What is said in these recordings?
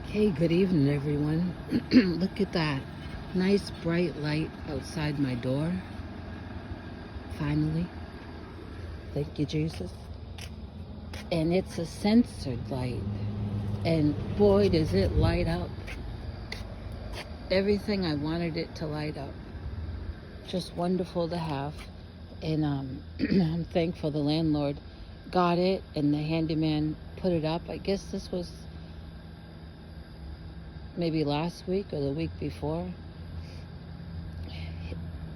Hey, good evening, everyone. Look at that. Nice bright light outside my door. Finally. Thank you, Jesus. And it's a censored light. And boy, does it light up everything I wanted it to light up. Just wonderful to have. And I'm thankful the landlord got it and the handyman put it up. I guess this was maybe last week or the week before.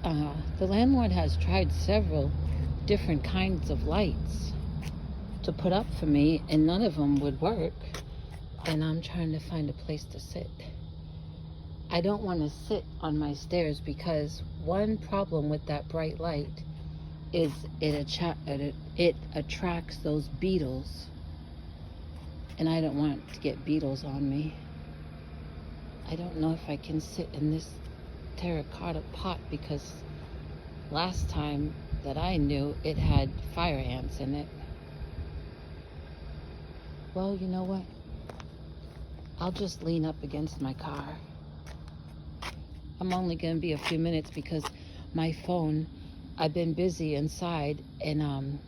The landlord has tried several different kinds of lights to put up for me, and none of them would work. And I'm trying to find a place to sit. I don't want to sit on my stairs because one problem with that bright light is it attracts those beetles, and I don't want to get beetles on me. I don't know if I can sit in this terracotta pot because last time that I knew it had fire ants in it. Well, you know what? I'll just lean up against my car. I'm only going to be a few minutes because my phone, I've been busy inside, and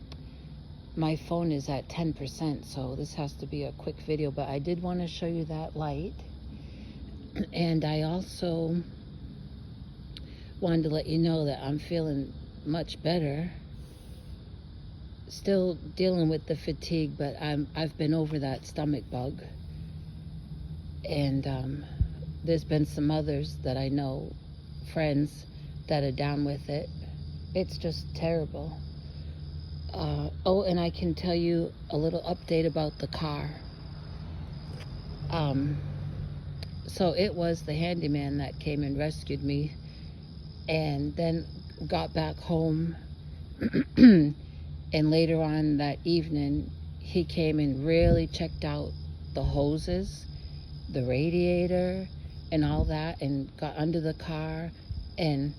my phone is at 10%, so this has to be a quick video, but I did want to show you that light. And I also wanted to let you know that I'm feeling much better. Still dealing with the fatigue, but I've been over that stomach bug. And there's been some others that I know, friends, that are down with it. It's just terrible. Oh, and I can tell you a little update about the car. So it was the handyman that came and rescued me, and then got back home. And later on that evening, he came and really checked out the hoses, the radiator, and all that, and got under the car and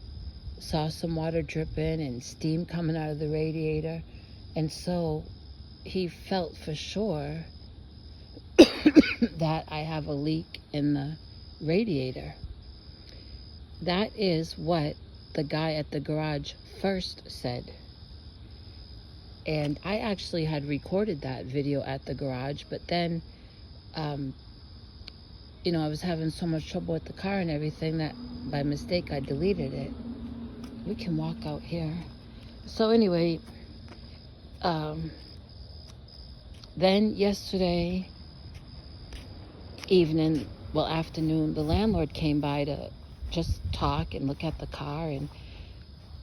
saw some water dripping and steam coming out of the radiator. And so he felt for sure that I have a leak in the radiator. That is what the guy at the garage first said. And I actually had recorded that video at the garage, but then, I was having so much trouble with the car and everything that by mistake I deleted it. We can walk out here. So anyway, then yesterday afternoon, the landlord came by to just talk and look at the car,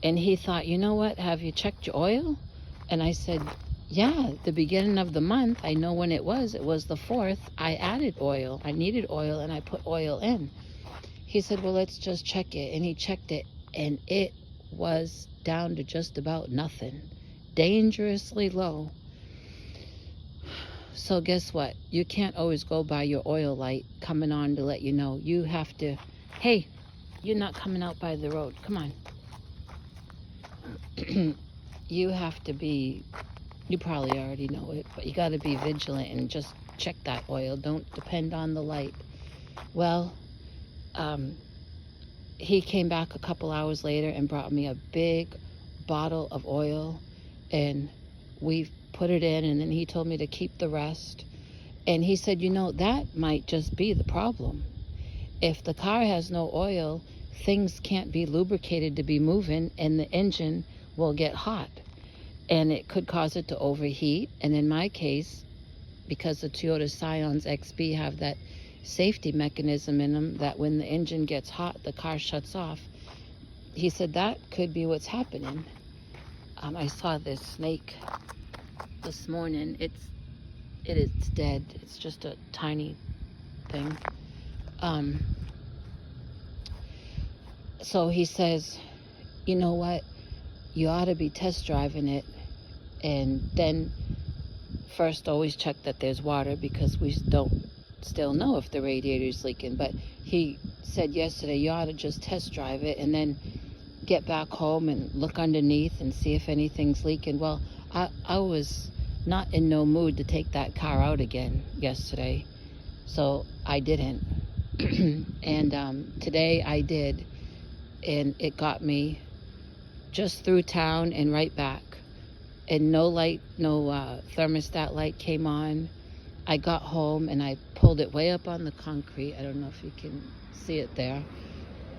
and he thought, you know what, have you checked your oil? And I said, yeah, the beginning of the month, I know when it was the 4th, I added oil. I needed oil, and I put oil in. He said, well, let's just check it. And he checked it, and it was down to just about nothing. Dangerously low. So guess what? You can't always go by your oil light coming on to let you know. You have to, hey, you're not coming out by the road. Come on. You have to be, you probably already know it, but you got to be vigilant and just check that oil. Don't depend on the light. Well, he came back a couple hours later and brought me a big bottle of oil, and we put it in, and then he told me to keep the rest. And he said, that might just be the problem. If the car has no oil, things can't be lubricated to be moving, and the engine will get hot, and it could cause it to overheat. And in my case, because the Toyota Scions XB have that safety mechanism in them that when the engine gets hot, the car shuts off. He said that could be what's happening. I saw this snake this morning. It is dead. It's just a tiny thing. So he says, you know what? You ought to be test driving it, and then first always check that there's water, because we don't still know if the radiator's leaking. But he said yesterday you ought to just test drive it and then get back home and look underneath and see if anything's leaking. Well, I was not in no mood to take that car out again yesterday. So I didn't. And today I did, and it got me just through town and right back. And no light, no thermostat light came on. I got home and I pulled it way up on the concrete. I don't know if you can see it there,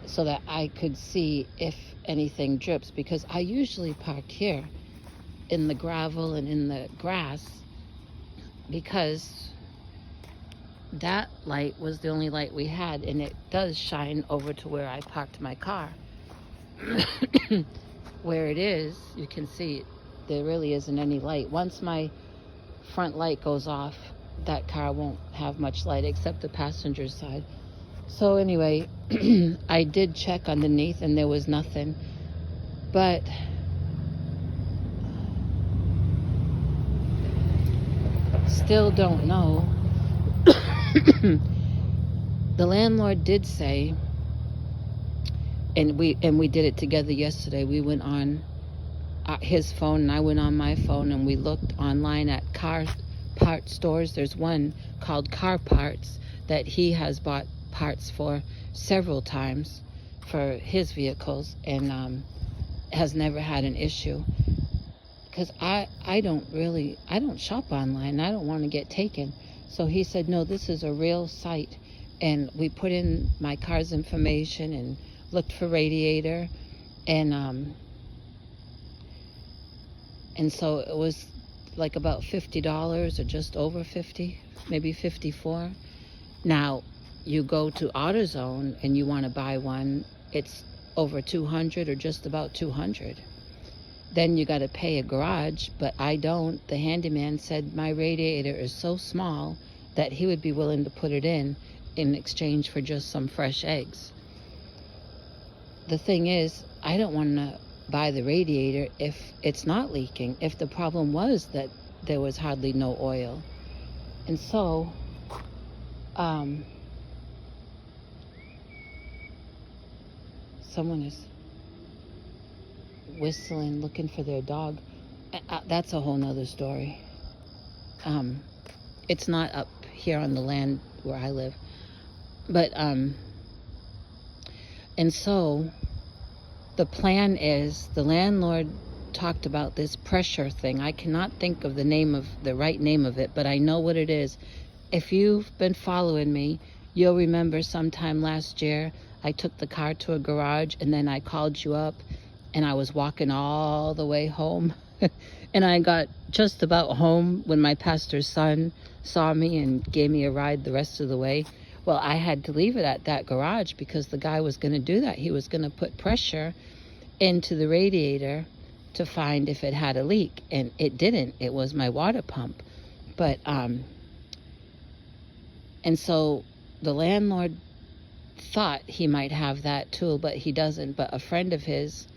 so that I could see if anything drips, because I usually park here in the gravel and in the grass, because that light was the only light we had, and it does shine over to where I parked my car. Where it is, you can see there really isn't any light. Once my front light goes off, that car won't have much light except the passenger side. So anyway, I did check underneath and there was nothing, but still don't know. The landlord did say, and we did it together yesterday. We went on his phone and I went on my phone, and we looked online at car part stores. There's one called Car Parts that he has bought parts for several times for his vehicles, and has never had an issue. Because I don't shop online. I don't want to get taken. So he said, no, this is a real site. And we put in my car's information and looked for radiator, and so it was like about $50, or just over 50, maybe 54. Now you go to AutoZone and you want to buy one, it's over 200 or just about 200. Then you got to pay a garage, but I don't. The handyman said my radiator is so small that he would be willing to put it in exchange for just some fresh eggs. The thing is, I don't want to buy the radiator if it's not leaking, if the problem was that there was hardly no oil. And so someone is whistling, looking for their dog. That's a whole nother story. It's not up here on the land where I live, but and so the plan is, the landlord talked about this pressure thing. I cannot think of the right name of it, but I know what it is. If you've been following me, you'll remember sometime last year I took the car to a garage, and then I called you up, and I was walking all the way home. And I got just about home when my pastor's son saw me and gave me a ride the rest of the way. Well, I had to leave it at that garage because the guy was going to do that. He was going to put pressure into the radiator to find if it had a leak, and it didn't. It was my water pump. But and so the landlord thought he might have that tool, but he doesn't. But a friend of his,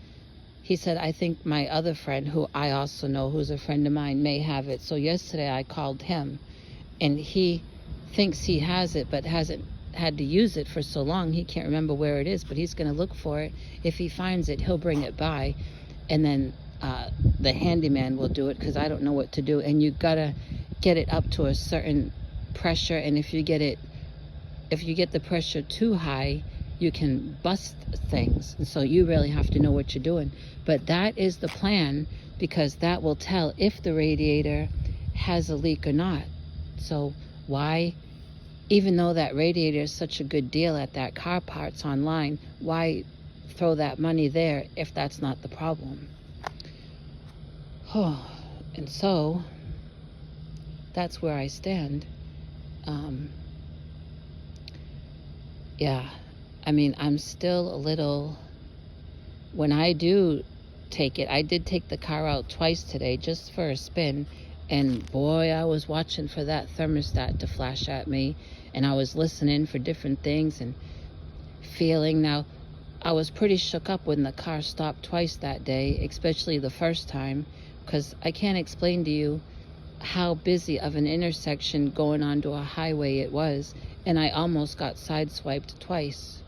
he said, I think my other friend, who I also know, who's a friend of mine, may have it. So yesterday I called him, and he thinks he has it, but hasn't had to use it for so long he can't remember where it is, but he's going to look for it. If he finds it, he'll bring it by, and then the handyman will do it, because I don't know what to do. And you gotta get it up to a certain pressure, and if you get the pressure too high, you can bust things. And so you really have to know what you're doing. But that is the plan, because that will tell if the radiator has a leak or not. So why, even though that radiator is such a good deal at that Car Parts online, why throw that money there if that's not the problem? Oh, and so that's where I stand. Yeah, I mean, I'm still a little, when I do take it, I did take the car out twice today just for a spin, and boy, I was watching for that thermostat to flash at me, and I was listening for different things and feeling. Now, I was pretty shook up when the car stopped twice that day, especially the first time, because I can't explain to you how busy of an intersection going onto a highway it was, and I almost got sideswiped twice.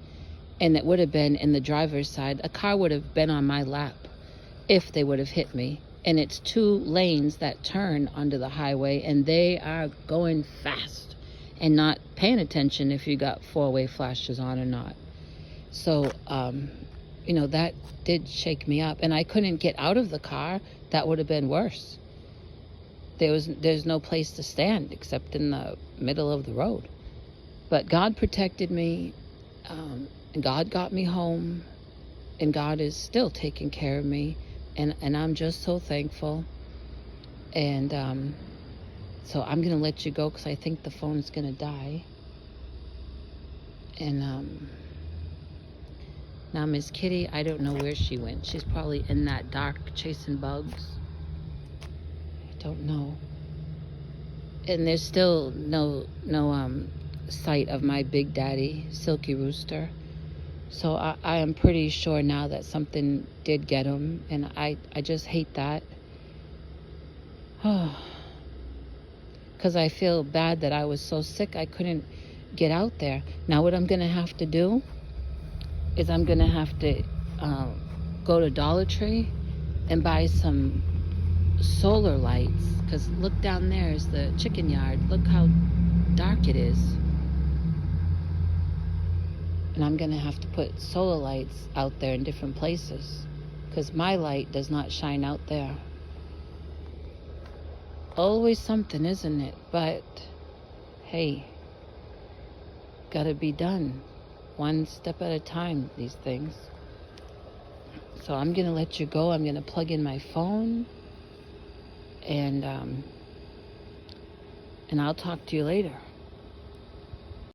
And it would have been in the driver's side. A car would have been on my lap if they would have hit me. And it's 2 lanes that turn onto the highway, and they are going fast and not paying attention if you got four-way flashes on or not. So, you know, that did shake me up. And I couldn't get out of the car. That would have been worse. There's no place to stand except in the middle of the road. But God protected me, and God got me home, and God is still taking care of me, and I'm just so thankful. And so I'm gonna let you go because I think the phone is gonna die. And now Miss Kitty, I don't know where she went. She's probably in that dark chasing bugs. I don't know. And there's still no sight of my big daddy, Silky Rooster. So I am pretty sure now that something did get him, and I just hate that. Because I feel bad that I was so sick I couldn't get out there. Now what I'm going to have to do is I'm going to have to go to Dollar Tree and buy some solar lights, because look, down there is the chicken yard. Look how dark it is. And I'm gonna have to put solar lights out there in different places, because my light does not shine out there. Always something, isn't it? But hey, gotta be done one step at a time, these things. So I'm gonna let you go. I'm gonna plug in my phone, and I'll talk to you later.